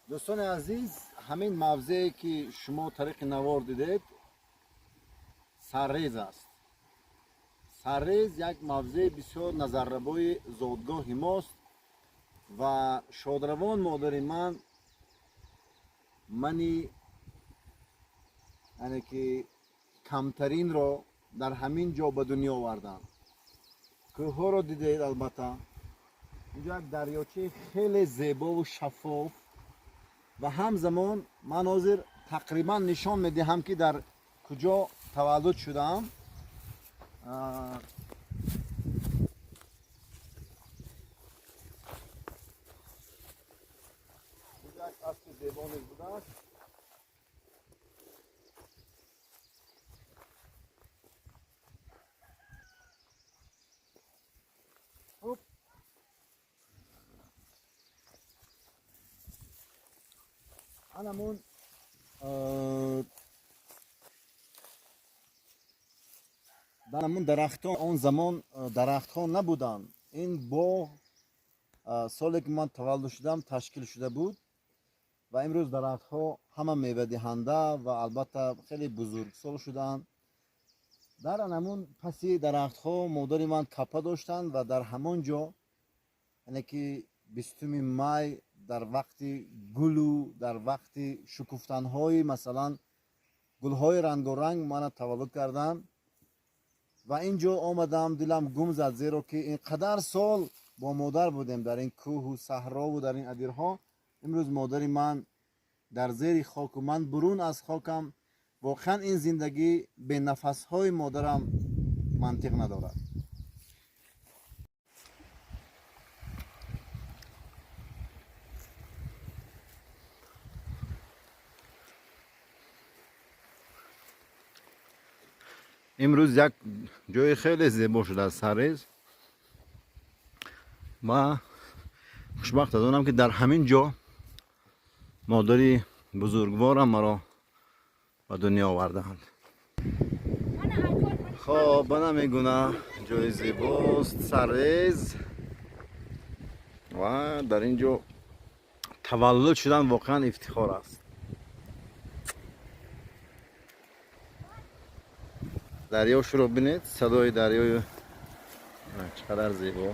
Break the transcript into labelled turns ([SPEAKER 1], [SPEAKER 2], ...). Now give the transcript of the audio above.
[SPEAKER 1] دوستان عزیز، همین موضعی که شما طریق نوار دیدید سرریز است. سرریز یک موضع بسیار نظرربای زادگاهی ماست و شادروان مادر منی یعنی که کمترین را در همین جا به دنیا آوردند. کوه‌ها را دیدید. البته اینجا یک دریاچه خیلی زیبا و شفاف و همزمان مناظر تقریبا نشان میدهم که در کجا تولد شدم. اینجا یک قصر زیبا نیز بوده است. خب همون در همون درختان آن زمان درختان نبودند. این باغ سالی که من تولد شدم تشکیل شده بود و امروز درختها همه میوه دهنده و البته خیلی بزرگسال شدند. در همون پسی درختها مادر من کپه داشتند و در همان جا یعنی که 20 می در وقت گلو در وقت شکفتنهای مثلا گلهای رنگارنگ من تولد کردم و اینجا آمدم. دلم گم زد زیرا که اینقدر سال با مادر بودیم در این کوه و صحرا و در این ادیرها. امروز مادر من در زیر خاک و من برون از خاکم. واقعا این زندگی به نفسهای مادرم منطق ندارد. امروز یک جای خیلی زیبا شده است سرریز. ما خوشبخت از آنم که در همین جا مادری بزرگوارم مرا به دنیا آوردند. خب بنا میگونه جای زیباست سرریز و در اینجا تولد شدن واقعا افتخار است. دریا رو ببینید، صدای دریای چقدر زیبا.